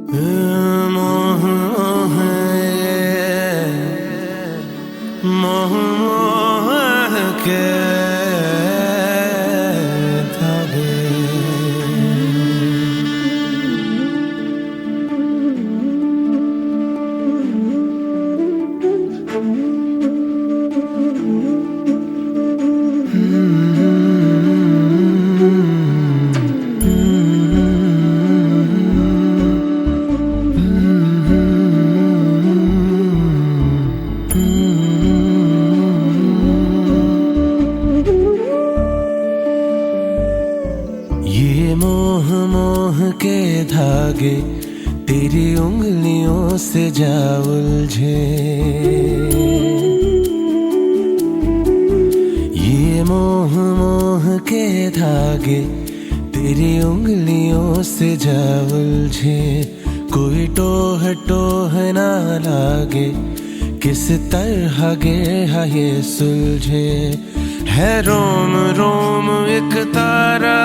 मोह मोह मोह के धागे। ये मोह मोह के धागे तेरी उंगलियों से जा उलझे। ये मोह मोह के धागे तेरी उंगलियों से जा उलझे। कोई टोह टोह ना लागे, किस तरह गे ये सुलझे। है रोम रोम एक तारा,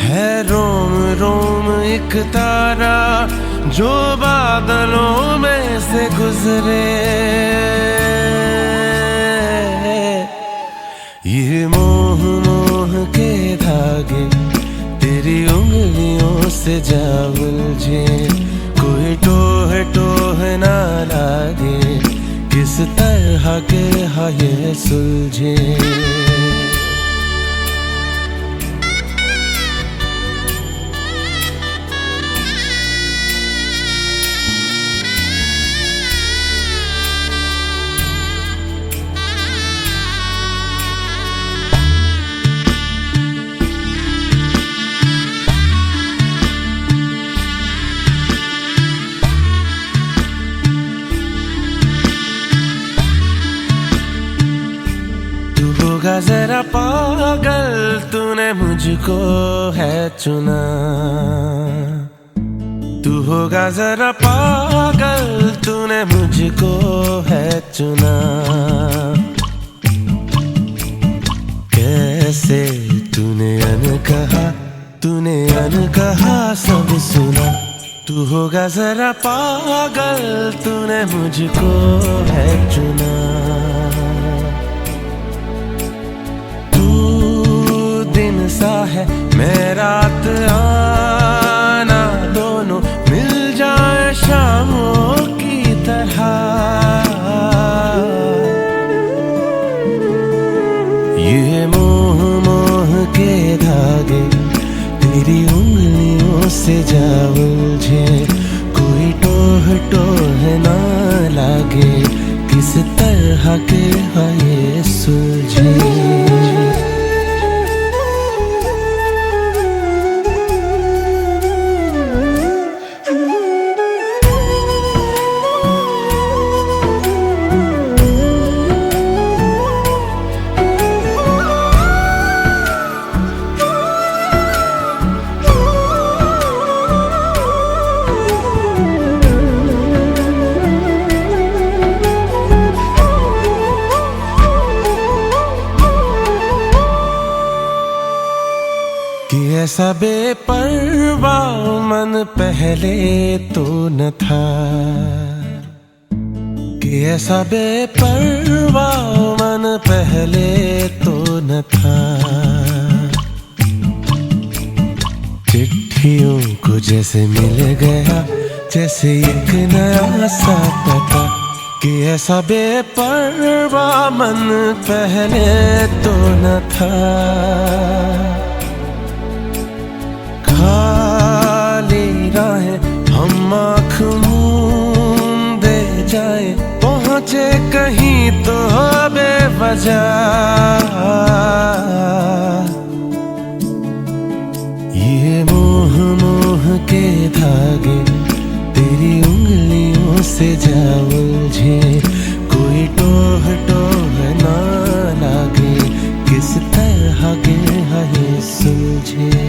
है रोम रोम एक तारा जो बादलों में से गुजरे। ये मोह मोह के धागे तेरी उंगलियों से जा उलझे। कोई टोह टोह ना लागे, किस तरह के ये सुलझे। होगा जरा पागल, तूने मुझको है चुना। तू होगा जरा पागल, तूने मुझको है चुना। कैसे तूने अनकहा सब सुना। तू होगा जरा पागल, तूने मुझको है चुना। सा है मैं रात आना, दोनों मिल जाए शामों की तरह। ये मोह मोह के धागे तेरी उंगलियों से जा उलझे। कोई टोह टोह ना लागे, किस तरह के ये सुलझे। कि ऐसा बेपरवाह मन पहले तो न था। कि ऐसा बेपरवाह मन पहले तो न था। चिट्ठियों को जैसे मिल गया, जैसे एक नया सा पता। कि ऐसा बेपरवाह मन पहले तो न था। खाली राहें हम आँख मूंदे जाए, पहुँचे कहीं तो बेवजह। ये मोह मोह के धागे तेरी उंगलियों से जा उलझे। कोई टोह टोह ना लागे, किस तरह के ये सुलझे।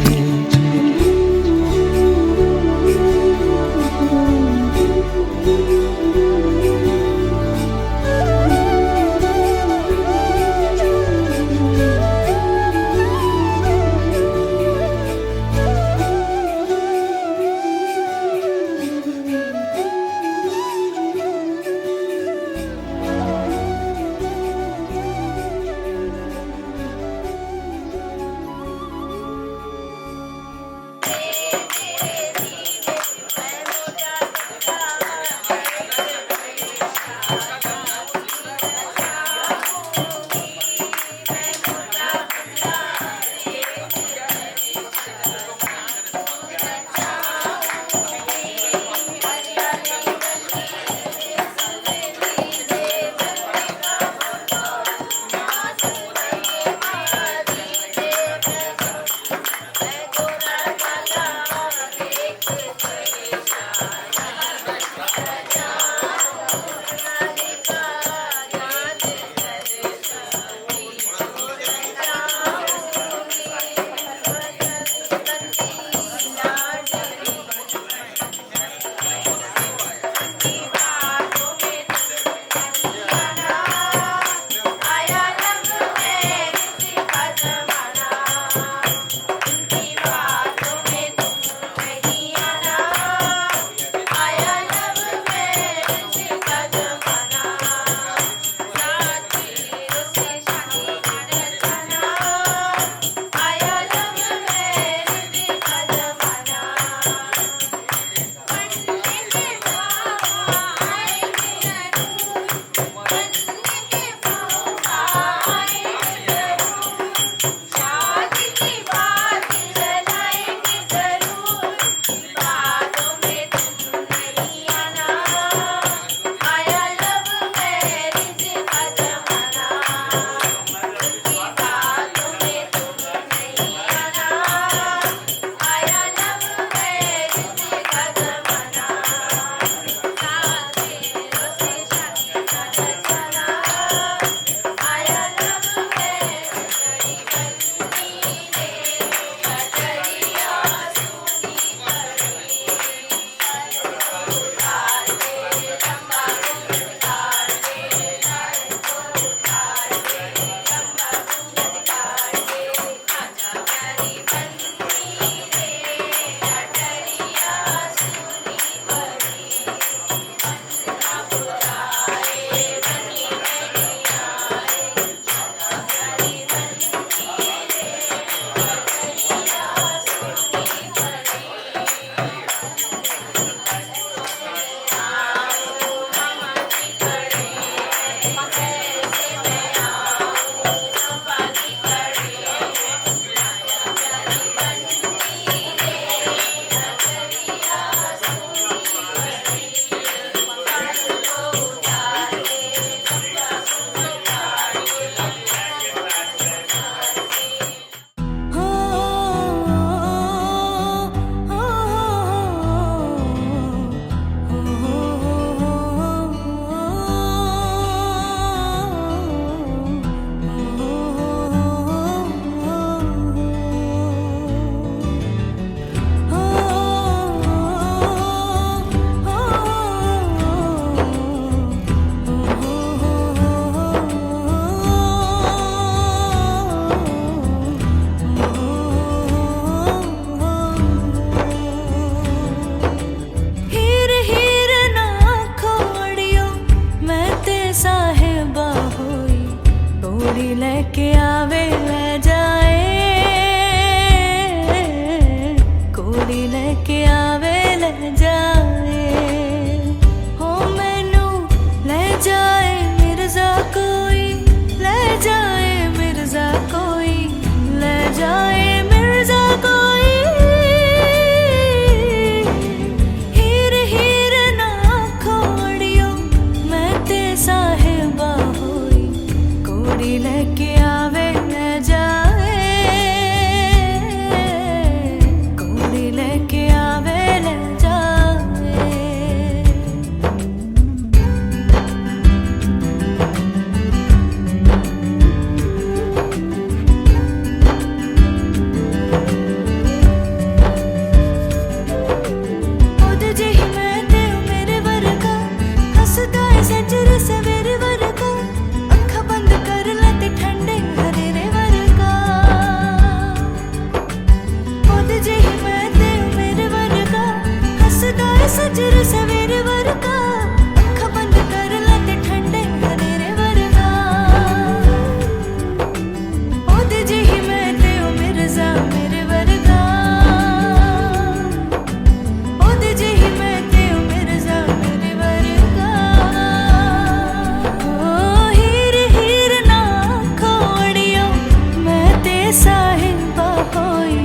साहिबा होई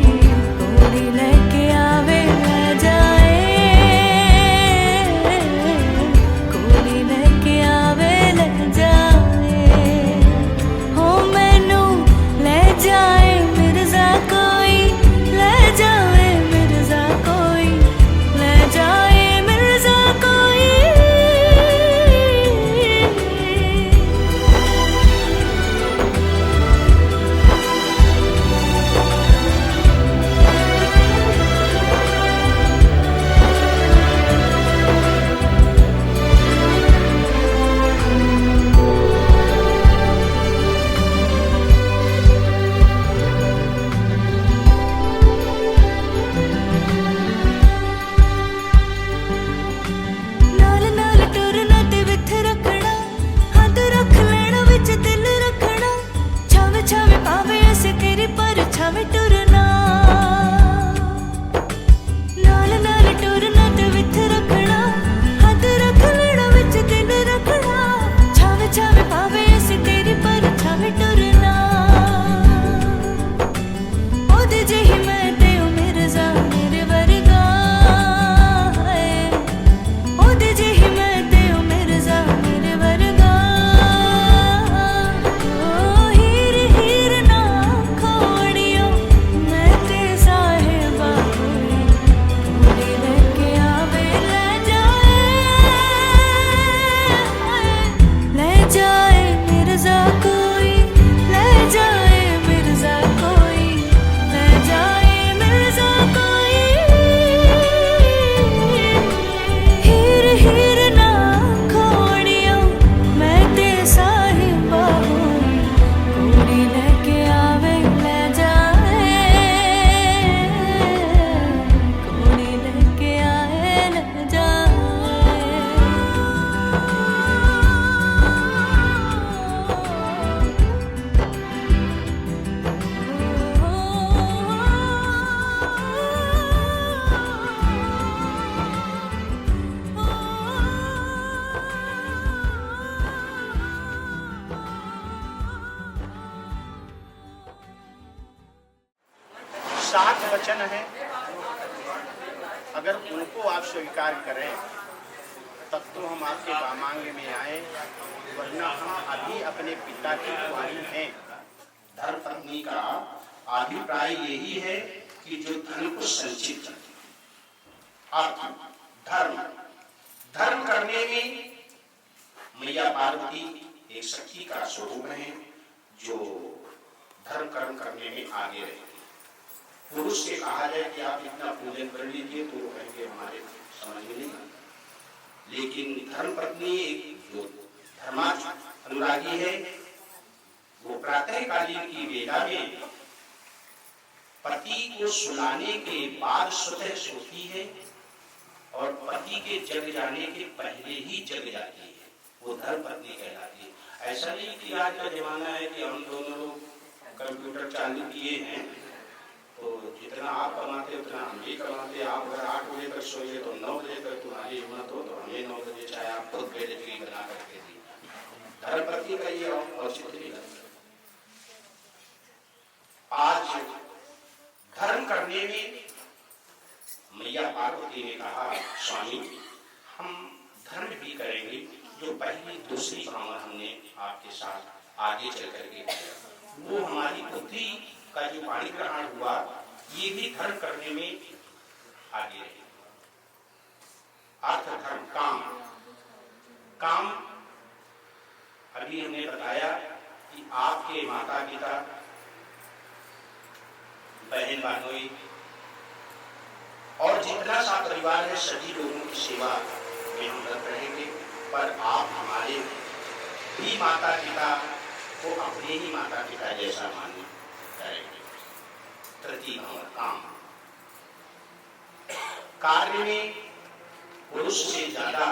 कोड़ी लेके आवे ले जाए, कोड़ी लेके आवे ले जाए, हो मैनू ले जाए मिर्जा कोई, ले जाए मिर्जा कोई, ले जाए मिर्जा कोई। नाल नाल टुरना ते विथ रखना, हथ रख लेना विच दिल रखना, छावे छावे पावे ऐसे तेरी पर छावे टुरना। नाल नाल टुरना ते विथ रखना, हथ रख लेना विच दिल रखना, छावे छावे पावे ऐसे तेरी पर छावे टुरना। ओदे जेही मैं ते ओ मिर्जा मेरे वर्गा है, ओदे जेही मैं ते ओ मिर्जा मेरे वर्गा। ओ हीर हीर ना खोड़ियो मैं ते साहिबा होई कोड़ी लेके आवे ले जाए, ले जाए मिर्जा कोई, ले जाए मिर्जा कोई, ले जाए मिर्जा कोई। हीर हीर ना खोड़ियो मैं ते साहिबा होई कोड़ी लेके आवे ले जाए, कोड़ी लेके आए ले सात वचन है, अगर उनको आप स्वीकार करें तब तो हम आपके वामांग में आए, वरना हम अभी अपने पिता की कुंवारी हैं। धर्म पत्नी का अभिप्राय यही है कि जो धन को संचित करती। धर्म धर्म करने में मैया पार्वती एक शक्ति का स्वरूप है जो धर्म कर्म करने में आगे रहती है। पुरुष से कहा जाए कि आप इतना पूजन कर लीजिए तो वो कहेंगे हमारे समझ में नहीं आता, लेकिन धर्म पत्नी एक जो धर्मार्थ अनुरागी है, वो प्रातःकालीन की वेला में पति को सुलाने के बाद स्वतः सोती है और पति के जग जाने के पहले ही जग जाती है, वो धर्म पत्नी कहलाती है। ऐसा नहीं कि आज का जमाना है कि हम दोनों लोग कंप्यूटर चालू किए हैं तो जितना आप कमाते उतना हम भी कमाते। आप अगर 8 बजे तक सोइए तो 9 बजे तक तुम्हारी हिम्मत हो तो हमें 9 बजे चाहे आप खुद बेलजगी बना करके दी। धर्मपति का ये औचित्य नहीं लगता। आज धर्म करने में मैया पार्वती ने कहा स्वामी हम धर्म भी करेंगे, जो पहली दूसरी भावना हमने आपके साथ आगे चल करके वो हमारी बुद्धि का जो पाणी ग्रहण हुआ ये भी धर्म करने में आगे रहे। अर्थ धर्म काम काम अभी हमने बताया कि आपके माता पिता बहन भाई और जितना सा परिवार है सभी लोगों की सेवा में हम लग रहेंगे, पर आप हमारे भी माता पिता को अपने ही माता पिता जैसा मानना करेंगे। तृतीय काम कार्य में पुरुष से ज्यादा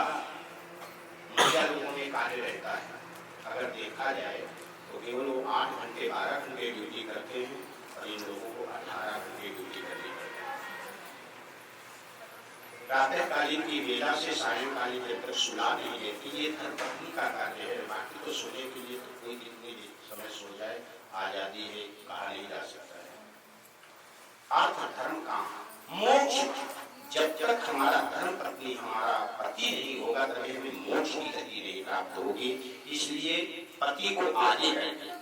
महिला लोगों में कार्य रहता है। अगर देखा जाए तो केवल वो 8 घंटे 12 घंटे ड्यूटी करते हैं और इन लोगों को 18 घंटे ड्यूटी करनी पड़ती है। प्रातःकालीन की वेला से सायंकालीन जब तक सुला नहीं देती, ये धर्मपत्नी का कार्य है। बाकी तो सोने के लिए तो कोई दिन नहीं समय सो जाए, आजादी है, कहा नहीं जा सकता है। अर्थ धर्म काम मोक्ष, जब तक हमारा धर्म पत्नी हमारा पति नहीं होगा तभी हमें मोक्ष की गति नहीं प्राप्त होगी। इसलिए पति को आगे रखिए।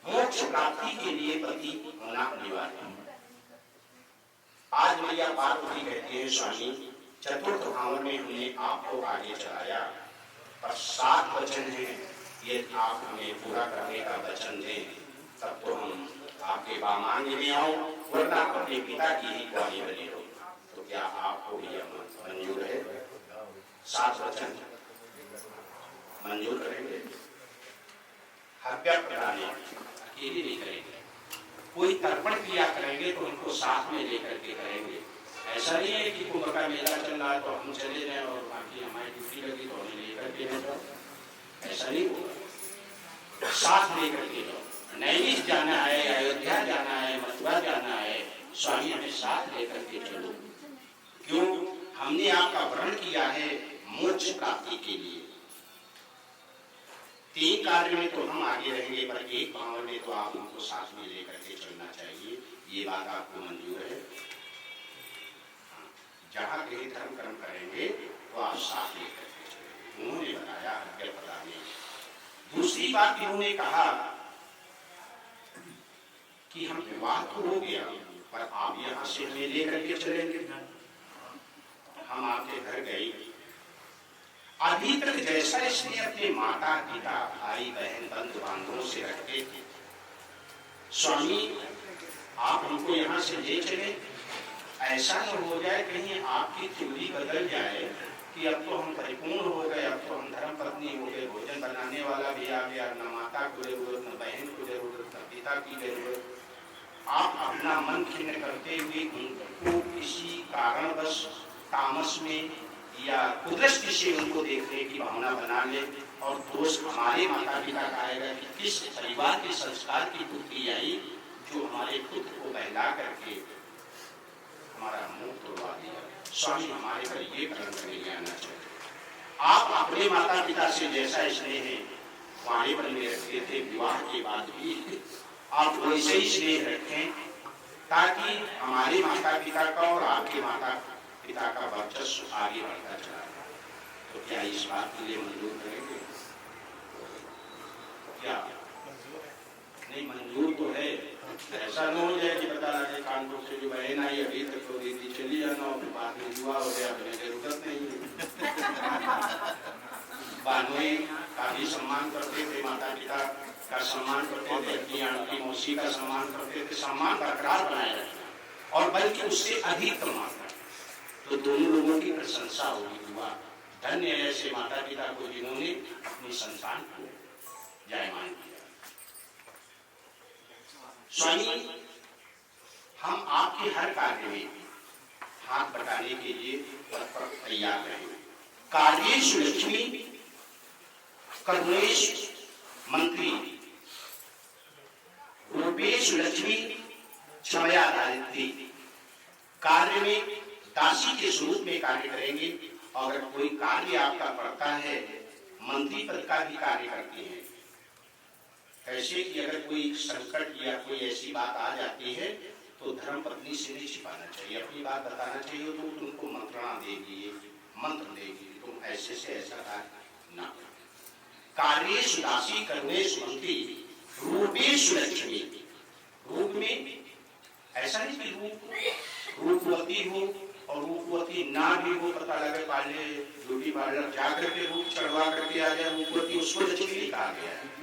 मोक्ष प्राप्ति के लिए पति होना अनिवार्य है। आज मैया पार्वती कहती है, स्वामी चतुर्थ भावन में हमने आपको आगे चलाया, पर 7 वचन है, यदि आप हमें पूरा करने का वचन दें तब तो हम आपके बामांग में आओ, वरना अपने पिता की ही ग्वाही बने रहो। तो क्या आपको यह मंजूर है? 7 वचन मंजूर करेंगे? हत्या कराने अकेले नहीं करेंगे, कोई तर्पण क्रिया करेंगे तो उनको साथ में लेकर के करेंगे। ऐसा नहीं है कि कुंभ का मेला चल रहा है तो हम चले जाएं और बाकी हमारी ड्यूटी लगी तो हमें लेकर के जाओ, ऐसा नहीं होगा। साथ लेकर के जाओ। नैमिष जाना है, अयोध्या जाना है, मथुरा जाना है, स्वामी हमें साथ लेकर के चलो। क्यों? हमने आपका वर्ण किया है मोक्ष प्राप्ति के लिए। 3 कार्य में तो हम आगे रहेंगे, पर 1 भाव में तो आप हमको साथ में लेकर के चलना चाहिए। ये बात आपको मंजूर है? जहां कहीं धर्म कर्म करेंगे तो आप साथ लेकर के चलेंगे। उन्होंने बताया हत्या प्रदान। दूसरी बात इन्होंने कहा कि हम विवाह तो हो गया, पर आप यहाँ से हमें लेकर के चलेंगे। हम आपके घर गए, अभी तक जैसा इसने अपने माता पिता भाई बहन बंधु बांधवों से रखते थे, स्वामी आप हमको यहाँ से ले चले। ऐसा न हो जाए कहीं आपकी थ्योरी बदल जाए कि अब तो हम परिपूर्ण हो गए, अब तो हम धर्म पत्नी हो गए, भोजन बनाने वाला भी आ गया, न माता को जरूरत, न बहन को जरूरत, न पिता की जरूरत। आप अपना मन खिन्न करते हुए उनको किसी कारणवश तामस में या कुदृष्टि से उनको देखने की भावना बना ले, और दोष हमारे माता पिता का आएगा कि किस परिवार के संस्कार की पुत्री आई जो हमारे पुत्र को बहला करके हमारा मुंह तोड़वा दिया। स्वामी हमारे पर ये कलंक नहीं आना चाहिए। आप अपने माता पिता से जैसा स्नेह है वाणी पर में रखते थे, विवाह के बाद भी आप वैसे ही स्नेह रखें, ताकि हमारे माता पिता का और आपके माता पिता का वर्चस्व आगे बढ़ता चला जाए। तो क्या इस बात के लिए मंजूर करेंगे? क्या नहीं मंजूर तो है। ऐसा न हो जाए कि बता लगे कानपुर से जो बहन आई अभी तक तो दीदी चली जाना और बाद में युवा हो गया, अपने जरूरत नहीं है। बानवे काफी सम्मान करते थे, माता पिता का सम्मान करते थे, अपनी आंटी मौसी का सम्मान करते थे। सम्मान बरकरार बनाए रखना, और बल्कि उससे अधिक मात्रा, तो दोनों लोगों की प्रशंसा होगी। हुआ धन्य ऐसे माता पिता को जिन्होंने अपनी संतान को जायमान किया। स्वामी हम आपके हर कार्य में हाथ बटाने के लिए तैयार रहें। कार्येषु लक्ष्मी कर्मेषु मंत्री रूपेषु लक्ष्मी क्षमया दारिद्री। कार्य में दासी के स्वरूप में कार्य करेंगे, और अगर कोई कार्य आपका पड़ता है, मंत्री पद का भी कार्य करते हैं। ऐसे कि अगर कोई संकट या कोई ऐसी बात आ जाती है तो धर्म पत्नी से नहीं छिपाना चाहिए, अपनी बात बताना चाहिए। तो तुमको मंत्रणा देगी, मंत्र देगी, तुम ऐसे से ऐसा ना करो। कार्येषु दासी कर्मेषु मंत्री रूपेषु लक्ष्मी। रूप में ऐसा नहीं कि रूपवती हो और रूपवती ना भी हो, पता लगे पाले ब्यूटी पार्लर जाकर के रूप चढ़वा करके आ जाए रूपवती, उसको लक्ष्मी कहा गया है।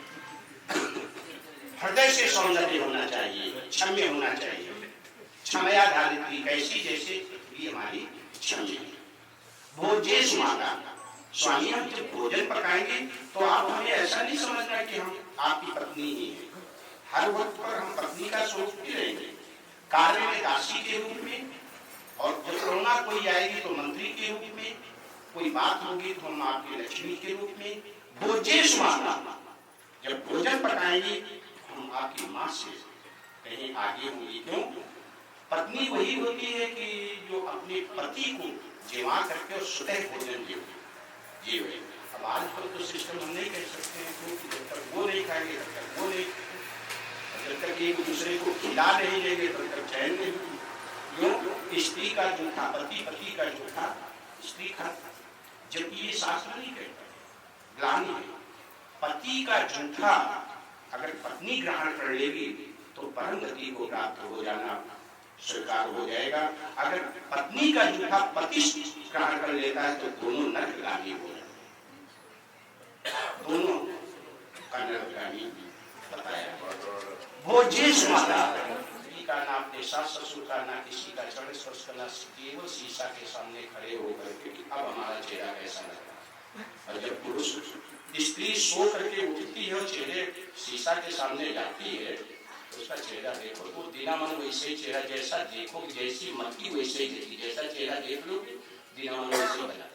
हृदय से सौंदर्य होना चाहिए, क्षम्य होना चाहिए। क्षमया धारित्री, कैसी जैसे पृथ्वी हमारी क्षम्य। भोजेषु माता। स्वामी हम जब भोजन पकाएंगे तो आप हमें ऐसा नहीं समझना कि हम आपकी पत्नी ही हैं। हर वक्त पर हम पत्नी का स्वरूप भी रहेंगे, कार्य में दासी के रूप में, और जब कोरोना कोई आएगी तो मंत्री के रूप में, कोई बात होगी तो हम आपकी लक्ष्मी के रूप में। भोजेषु माता, जब भोजन पकाएंगे हम आपकी माँ से कहीं आगे होंगी। क्यों? पत्नी वही होती है कि जो अपने पति को जीवा करके और स्वतः भोजन जीवे। अब आजकल तो सिस्टम हम नहीं कह सकते हैं, क्योंकि जब तक वो नहीं खाएंगे तब तक वो नहीं, जब तक एक दूसरे को खिला नहीं लेंगे तब तक चैन नहीं। क्यों? स्त्री का जूठा पति का जूठा स्त्री खाता, जबकि ये शास्त्र नहीं कहता, ग्लानि है। पति का जूठा अगर पत्नी ग्रहण कर लेगी तो परम गति को प्राप्त हो जाना स्वीकार हो जाएगा। अगर पत्नी का जूठा पति ग्रहण कर लेता है तो दोनों नरकगामी हो जाते हैं, दोनों का नरकगामी बताया। भोजेश माता का ना अपने सास ससुर का, ना किसी का चरण स्पर्श करना, केवल शीशा के सामने खड़े होकर के अब हमारा चेहरा कैसा लग रहा है। और जब पुरुष स्त्री सो करके उठती है और चेहरे शीशा के सामने जाती है तो उसका चेहरा देखो तो दिना मन वैसे ही चेहरा, जैसा देखो जैसी मक्की वैसे ही देखी, जैसा चेहरा देख लो दिना मन वैसे ही बना।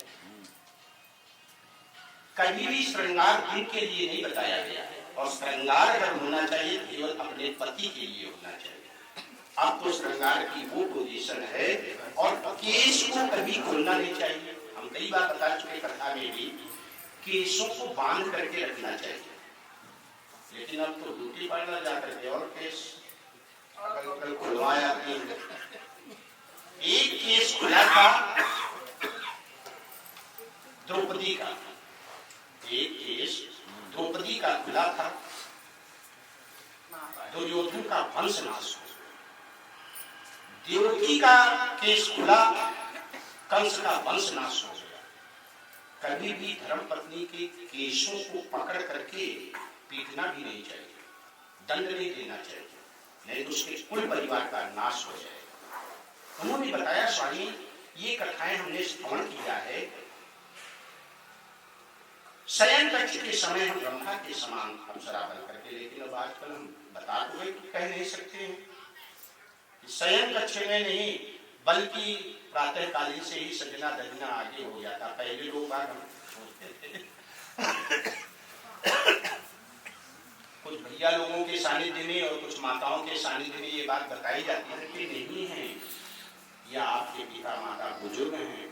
कभी भी श्रृंगार दिन के लिए नहीं बताया गया है, और श्रृंगार अगर होना चाहिए केवल अपने पति के लिए होना चाहिए। अब तो श्रृंगार की वो पोजीशन है, और केश को कभी खोलना नहीं चाहिए। हम कई बार बता चुके कथा में भी, केशों को बांध करके रखना चाहिए, लेकिन अब तो ब्यूटी पार्लर जाकर के और केस अगल खुलवाया। एक केस खुला था द्रौपदी का, एक केस द्रौपदी का खुला था, दुर्योधन का वंश नाश हो। देवकी का केस खुला, कंस का वंश नाश हो गया। कभी भी धर्म पत्नी के केशों को पकड़ करके पीटना भी नहीं चाहिए, दंड नहीं देना चाहिए, नहीं तो उसके कुल परिवार का नाश हो जाएगा। उन्होंने बताया स्वामी ये कथाएं हमने श्रवण किया है, शयन कक्ष के समय हम ब्रह्मा के समान अप्सरा बन करके, लेकिन अब आजकल हम बता तो कह नहीं सकते हैं, शयन कक्ष में नहीं बल्कि प्रातः कालीन से ही सजना दजना आगे हो जाता। पहले लोग बात हम सोचते थे कुछ भैया लोगों के सानिध्य में और कुछ माताओं के सानिध्य में ये बात बताई जाती है कि नहीं है, या आपके पिता माता बुजुर्ग हैं,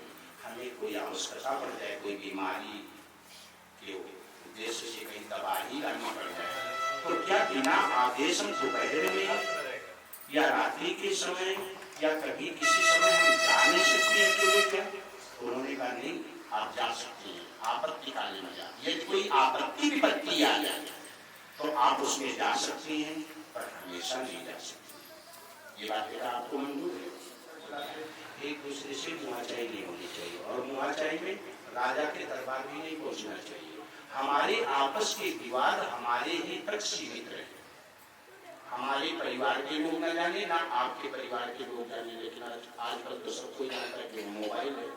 हमें कोई आवश्यकता पड़ जाए, कोई बीमारी के उद्देश्य से कहीं दवाई लानी पड़ जाए, तो क्या बिना आदेश हम दोपहर में या रात्रि के समय या कभी किसी समय हम जा नहीं सकते अकेले क्या? उन्होंने कहा नहीं, आप जा सकते हैं, आपत्ति कालीन में जा, यदि कोई आपत्ति विपत्ति आ जाए तो आप उसमें जा सकते हैं, पर हमेशा नहीं जा सकते। ये बात बेटा आपको मंजूर है? एक दूसरे से मुआचाई नहीं होनी चाहिए, और मुआचाई में राजा के दरबार भी नहीं पहुंचना चाहिए। हमारे आपस के विवाद हमारे ही तक सीमित रहे, हमारे परिवार के लोग न जाने, ना आपके परिवार के लोग जाने। लेकिन आजकल तो सब कोई जानता है कि मोबाइल है,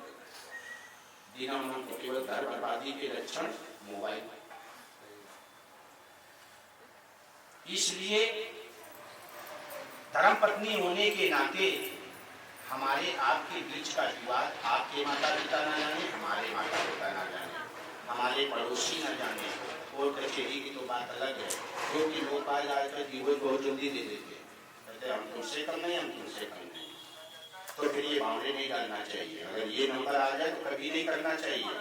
दिना मन को केवल घर बर्बादी के लक्षण मोबाइल। इसलिए धर्म पत्नी होने के नाते हमारे आपके बीच का विवाद आपके माता पिता ना जाने, हमारे माता पिता ना जाने, हमारे पड़ोसी ना जाने। कोर्ट कचहरी की तो बात अलग है, क्योंकि लोग आजकल डिवोर्स बहुत जल्दी दे देते हैं, कहते हम तुमसे कम नहीं, हम तुमसे कम नहीं, तो फिर ये बाउंड्री नहीं डालना चाहिए। अगर ये नंबर आ जाए तो कभी नहीं करना चाहिए,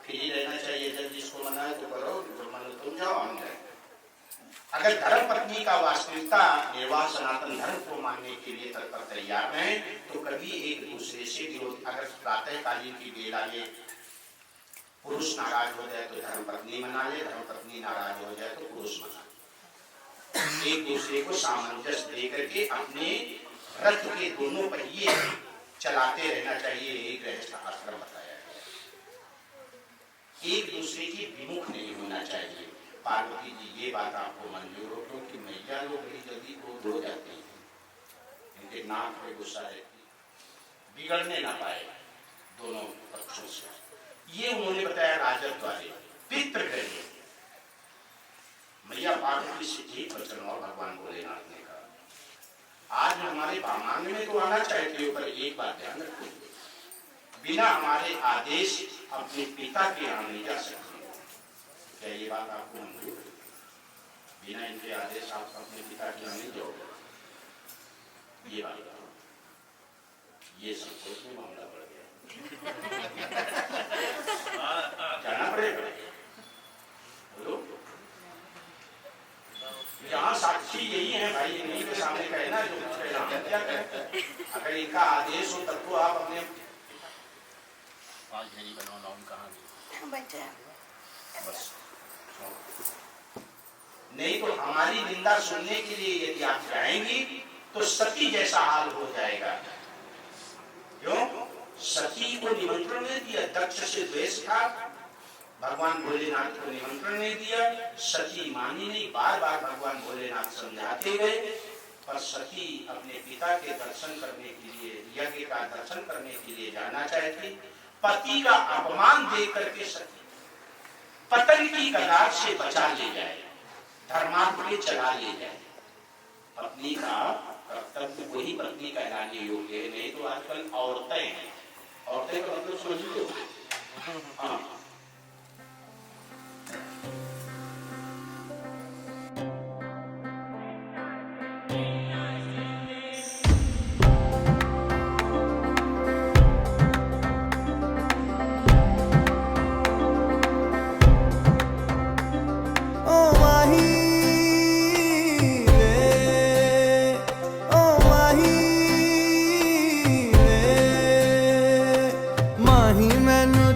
फिर ही रहना चाहिए, जब जिसको मना है तो करो, जो मन तुम जाओ हम जाए। अगर धर्म पत्नी का वास्तविकता निर्वाह सनातन धर्म को मानने के लिए तत्पर तैयार है तो कभी एक दूसरे से विरोध। अगर प्रातः कालीन की बेला में पुरुष नाराज हो जाए तो धर्म पत्नी मना ले, धर्म पत्नी नाराज हो जाए तो पुरुष मना ले। एक दूसरे को सामंजस्य दे करके अपने रथ के दोनों पहिए चलाते रहना चाहिए। एक गृहस्थ आश्रम बताया गया, एक दूसरे के विमुख नहीं होना चाहिए। पार्वती जी ये बात आपको मंजूर हो, क्योंकि मैया लोग बड़ी जल्दी क्रोध हो जाते हैं, इनके नाक पे गुस्सा रहती, बिगड़ने ना पाए दोनों पक्षों से। ये उन्होंने बताया राजद द्वारे पितृ गृह। मैया पार्वती से एक वचन और भगवान भोलेनाथ ने कहा, आज हमारे भामांग में तो आना चाहिए, पर एक बात ध्यान रखो, बिना हमारे आदेश अपने पिता के यहाँ नहीं जा सकते। क्या ये बात आपको मंजूर है? बिना इनके आदेश आप अपने पिता के यहाँ नहीं जाओगे? ये बात ये संकोच में मामला बढ़ गया, जाना पड़ेगा। यहाँ साक्षी यही है भाई, इन्हीं के सामने कहना जो कुछ कहना, क्या करें। अगर इनका आदेश हो तब तो आप अपने बनाना कहाँ बस, नहीं तो हमारी निंदा सुनने के लिए यदि आप जाएंगी तो सती जैसा हाल हो जाएगा। क्यों? सती को निमंत्रण नहीं दिया, दक्ष से द्वेष था, भगवान भोलेनाथ को निमंत्रण नहीं दिया, सती मानी नहीं, बार बार भगवान भोलेनाथ समझाते गए, पर सती अपने पिता के दर्शन करने के लिए, यज्ञ का दर्शन करने के लिए जाना चाहती। पति का अपमान दे करके सती पतन की कगार से बचा ले जाए, धर्मार्थ में चला ले जाए। पत्नी का कर्तव्य वही पत्नी कहलाने योग्य है, नहीं तो आजकल औरतें हैं, औरतें का मतलब समझ लो। हाँ,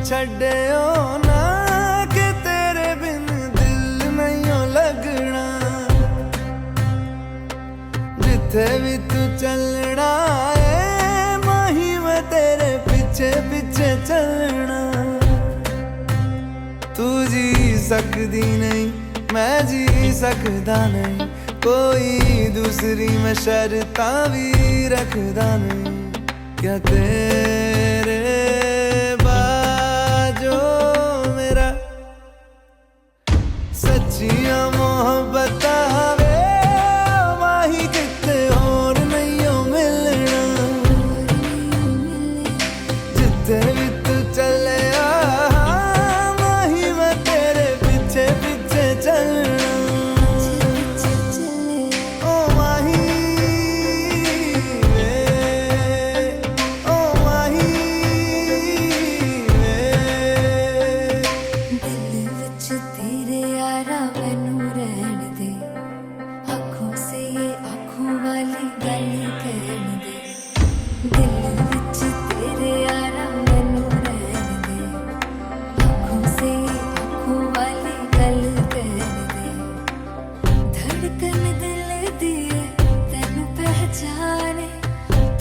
छड्डियो ना कि तेरे बिन दिल नहीं लगना, जिथे भी तू चलना है माही मैं तेरे पीछे पीछे चलना। तू जी सकदी नहीं मैं जी सकदा नहीं, कोई दूसरी मैं शर्तां भी रखदा नहीं। क्या तेरे सच्चियां मोहब्बत वे माही किते और नहीं हो मिलना, जिथे भी तू चले माही मैं तेरे पीछे पीछे चलना। ओ माही वे, ओ माही वे, दिल विच तेरे यारा मैनू रहन दे, आँखों से ये आँखों वाली गल कहन दे। दिल विच तेरे यारा मैनू रहन दे, आँखों से ये आँखों वाली गल कहन दे। धड़कन दिल दी तैनू पहचाने,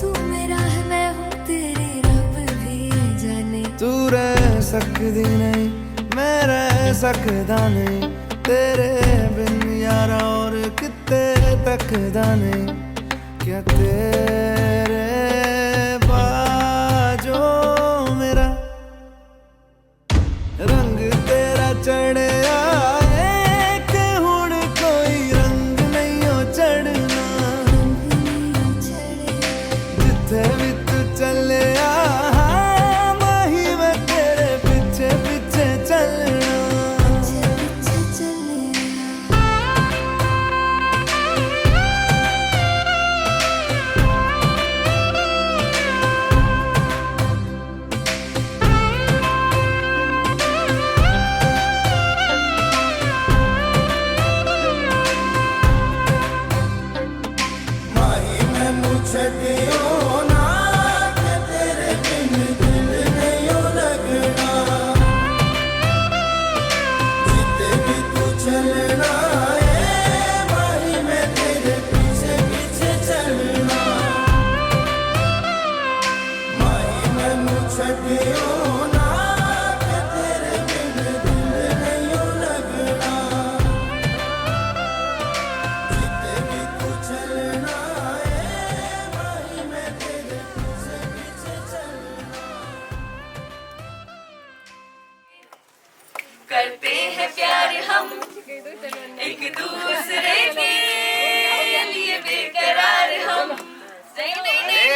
तू मेरा है मैं हूँ तेरी, रब भी जाने। तू रह सकदी नहीं मैं रह सकदा नहीं, तेरे बिन यारा और किते तकदा नहीं। क्या तेरे बाजो मेरा रंग तेरा चढ़िया है कि हुण कोई रंग नहीं हो चढ़ना, जिथे भी तू चले माही मैं तेरे पीछे पीछे चलना। छड्डियो ना कि तेरे बिन दिल नहीं हो लगना, जिथे भी तू चलना है माही मैं तेरे पीछे पीछे चलना। माही मैनू छड्डियो ना कि तेरे बिन दिल नहीं हो लगना, जिथे भी तू चलना करते हैं प्यार हम एक दूसरे के लिए बेकरार हम। नहीं नहीं नहीं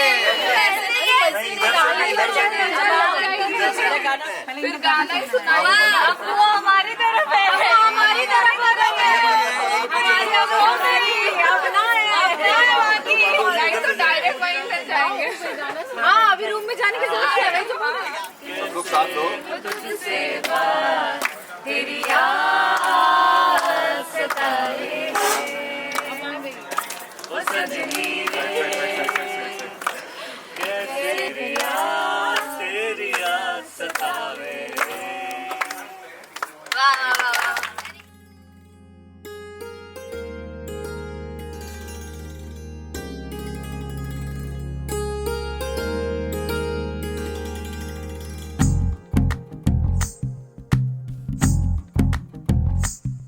फिर गाना ही सुनाओ, अब वो हमारी तरफ है, हमारी तरफ तो डायरेक्ट वहीं से जाएंगे। हाँ अभी रूम में जाने की जरूरत है, तुझसे बात तेरी याद सताए। सजनी रे कैसे तेरी याद सतावे। वाह वाह वाह वाह।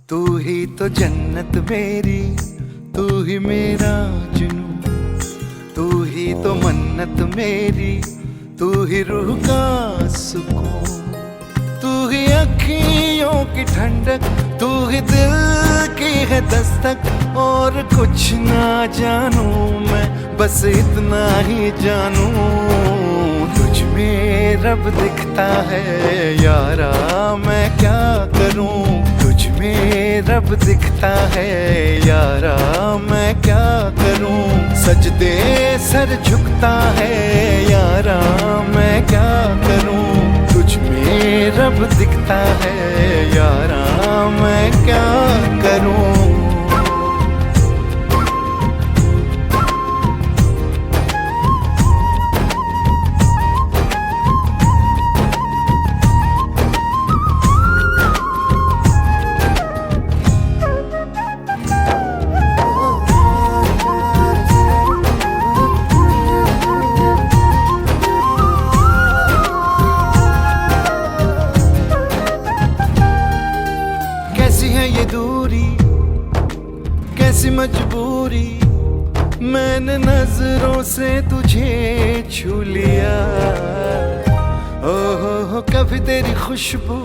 तू ही तो जन्नत मेरी, तू ही मेरा जुनून, तू ही तो मन्नत मेरी, तू ही रूह का सुकून, तू ही अखियों की ठंडक, तू ही दिल की है दस्तक। और कुछ ना जानू मैं, बस इतना ही जानू, तुझ में रब दिखता है यारा, मैं क्या करूं। तुझ में रब दिखता है यारा, मैं क्या करूं। सजदे सर झुकता है यारा, मैं क्या करूं। तुझ में रब दिखता है यारा, मैं क्या करूं। कैसी है ये दूरी, कैसी मजबूरी, मैंने नजरों से तुझे छू लिया। ओ हो कभी तेरी खुशबू,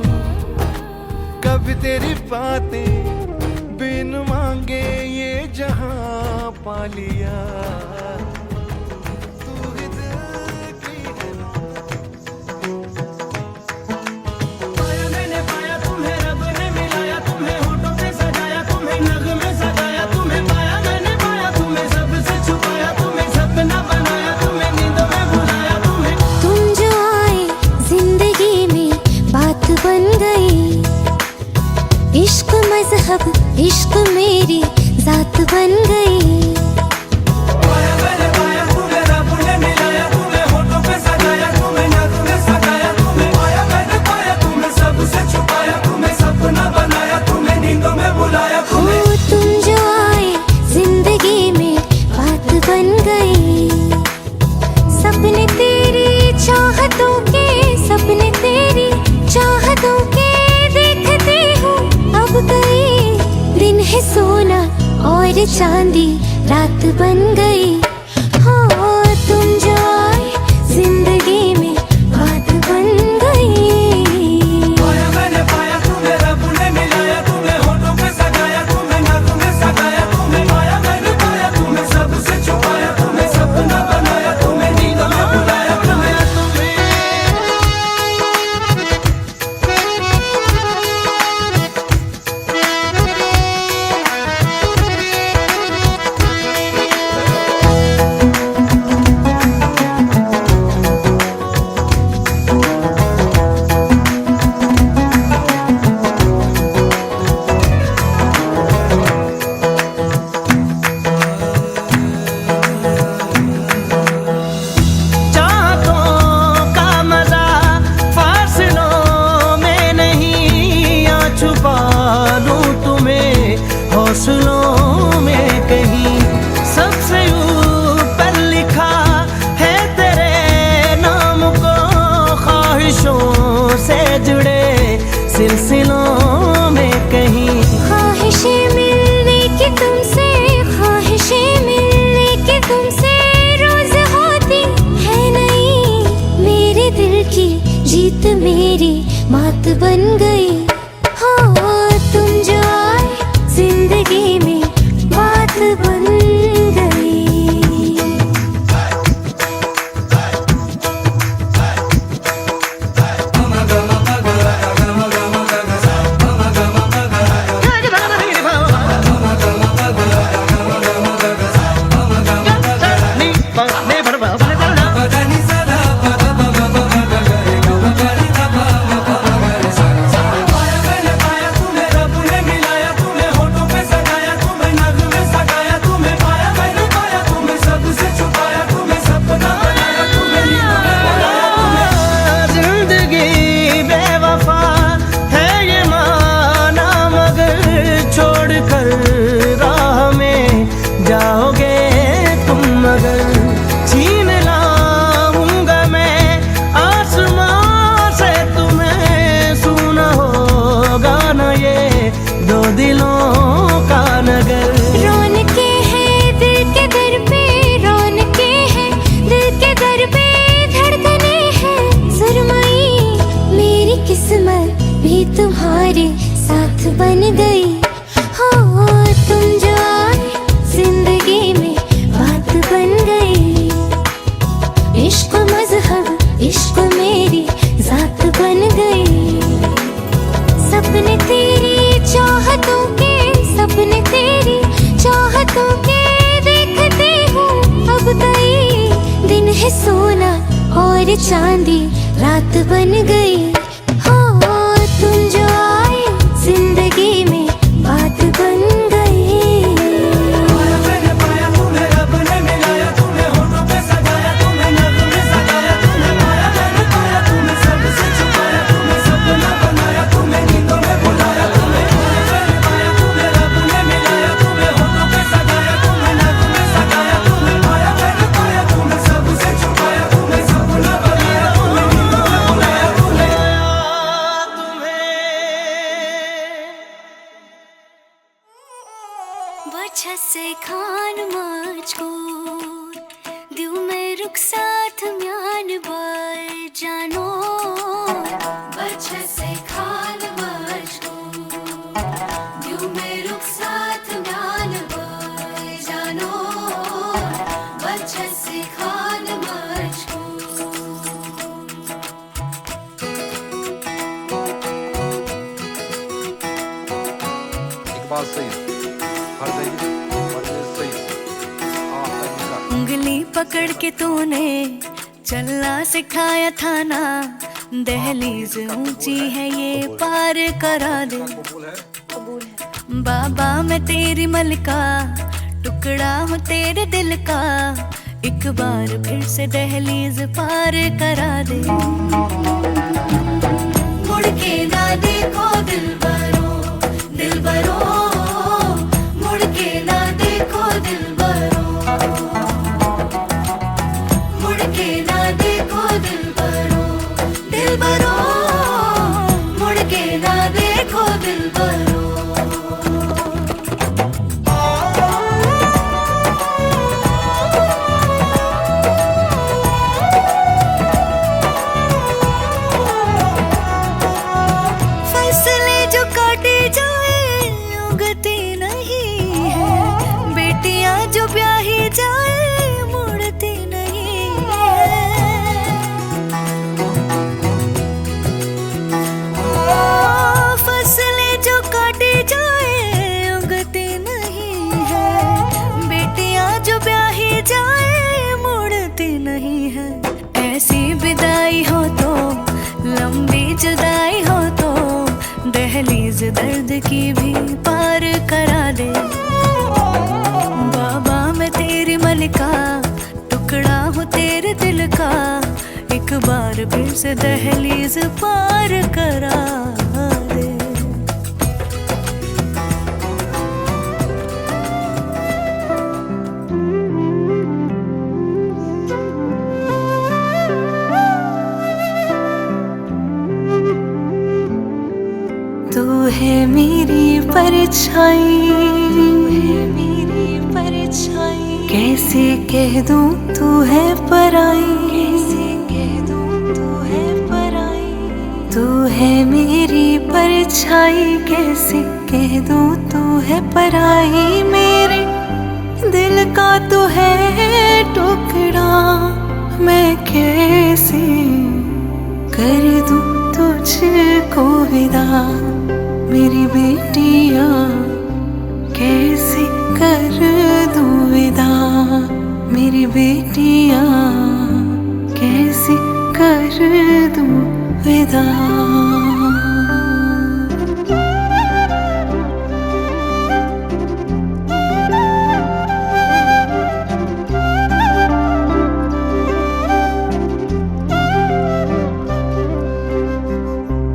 कभी तेरी बातें, बिन मांगे ये जहां पा लिया। तू ही दिल की है पाया मैंने पाया तुम्हें, रब ने मिलाया तुम्हें, होठों पे सजाया तुम्हें, नगमे सजाया तुम्हें। पाया मैंने पाया तुम्हें, सबसे छुपाया तुम्हें, सपना बनाया तुम्हें, नींदों में भुलाया तुम्हें। तुम जो आए जिंदगी में बात बन गई, इश्क मजहब इश्क मेरी जात बन गई। पाया मैंने पाया तुम्हें, रब ने मिलाया तुम्हें, होठों पे सजाया तुम्हें, नगमे सजाया तुम्हें। पाया मैंने पाया तुम्हें, सबसे छुपाया तुम्हें, सपना बनाया तुम्हें, नींदों में बुलाया हो तुम्हें। तुम जो आए जिंदगी में बात बन गई, सपने तेरी चाहतों के, सपने तेरी चाहतों के देखती हूँ अब गई। दिन है सोना और चांदी रात बन गई। हो तुम जो आए जिंदगी में बात बन गई। पाया मैंने पाया तुम्हें, रब ने मिलाया तुम्हें, होठों पे सजाया तुम्हें, नगमे सजाया तुम्हें। पाया मैंने पाया तुम्हें, सबसे छुपाया तुम्हें, सपना बनाया तुम्हें, नींदों में बुलाया तुम्हें। चांदी रात बन गई हो, तुम जो आए जिंदगी में बात बन गई। पाया मैंने पाया तुम्हें, रब ने मिलाया तुम्हें, होठों पे सजाया तुम्हें, नगमे सजाया तुम्हें, पाया मैंने पाया तुम्हें, सबसे छुपाया तुम्हें, सपना बनाया तुम्हें, नींदों में बुलाया तुम्हें। पाया मैंने पाया तुम्हें, रब ने मिलाया तुम्हें, होठों पे सजाया तुम्हें, नगमे सजाया तुम्हें, पाया मैंने पाया तुम्हें, सबसे छुपाया तुम्हें, सपना बनाया तुम्हें, नींदों में बुलाया तुम्हें। बच्चा से खान मुझको दिल में रुक साथ म्यान बार जानो, बच्चा से खान मुझको दिल में रुक साथ म्यान बार जानो, बच्चा से खान मुझको। इकबाल सईद, फरज़ई, फरज़ई सईद, आखिर उंगली पकड़ के तूने चलना सिखाया था ना, दहलीज ऊंची है ये पार करा दे। बाबा मैं तेरी मलका, टुकड़ा हूँ तेरे दिल का, एक बार फिर से दहलीज पार करा दे। मुड़ के ना देखो दिलबरो, दिलबरो, मुड़ के ना देखो दिलबरो, मुड़ के ना देखो दिलबरो, दिलबरो, मुड़ के ना देखो दिलबरो। फसलें जो काटी जाए उगती नहीं है, बेटियां जो ब्याही जाए मुड़ती नहीं है। फसलें जो काटी जाए उगती नहीं है, बेटियां जो ब्याही जाए मुड़ती नहीं है। ऐसी विदाई हो तो लंबी जुदाई हो तो दहलीज दर्द की भी पार करा दे। बाबा मैं तेरी मलिका, टुकड़ा हूँ तेरे दिल का, एक बार फिर से दहलीज पार करा दे। तू है मेरी परछाई, है मेरी परछाई, कैसे कह दूं तू है पराई, कैसे कह दूं तू है पराई। तू है मेरी परछाई, कैसे कह दूं तू है पराई। मेरे दिल का तू है टुकड़ा, मैं कैसे कर दूं तुझको विदा। मेरी बेटियां कैसे कर दूं विदा, मेरी बेटियां कैसे कर दूं विदा।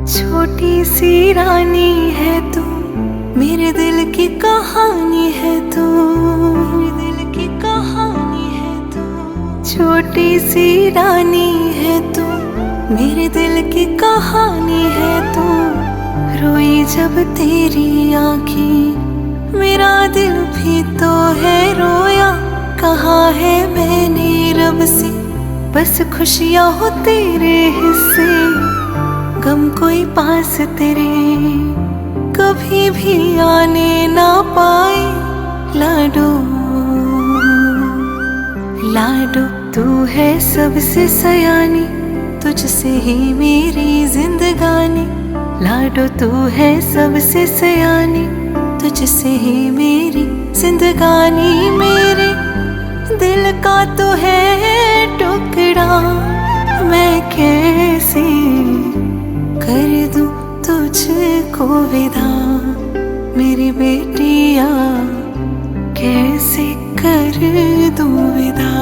छोटी सी रानी है तू, मेरे दिल की कहानी है तू, मेरे दिल की कहानी है तू। छोटी सी रानी है तू, मेरे दिल की कहानी है तू। रोई जब तेरी आँखें, मेरा दिल भी तो है रोया। कहा है मैंने रब से, बस खुशियाँ हो तेरे हिस्से, गम कोई पास तेरे कभी भी आने ना पाए। लाडो लाडो तू है सबसे सयानी, तुझसे ही मेरी जिंदगानी। लाडो तू है सबसे सयानी, तुझसे ही मेरी जिंदगानी। मेरे दिल का तो है टुकड़ा, मैं कैसे कर दूं तुझको विदा, मेरी बेटिया कैसे कर दूं विदा,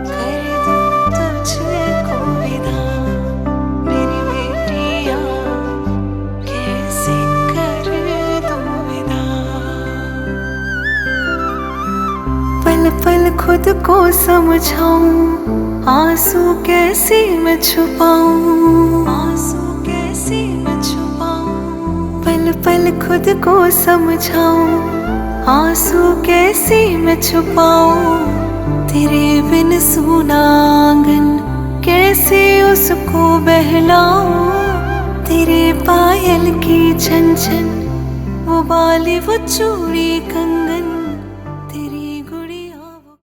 कर दूं तुझको विदा, मेरी बेटिया कैसे कर दूं विदा। पल पल खुद को समझाऊं, आंसू कैसे मैं छुपाऊं, आंसू कैसे मैं छुपाऊं। पल पल खुद को समझाऊं, आंसू कैसे मैं छुपाऊं। तेरे बिन सूना आंगन कैसे उसको बहलाऊं। तेरे पायल की झन झन, वो बाली वो चूड़ी कंगन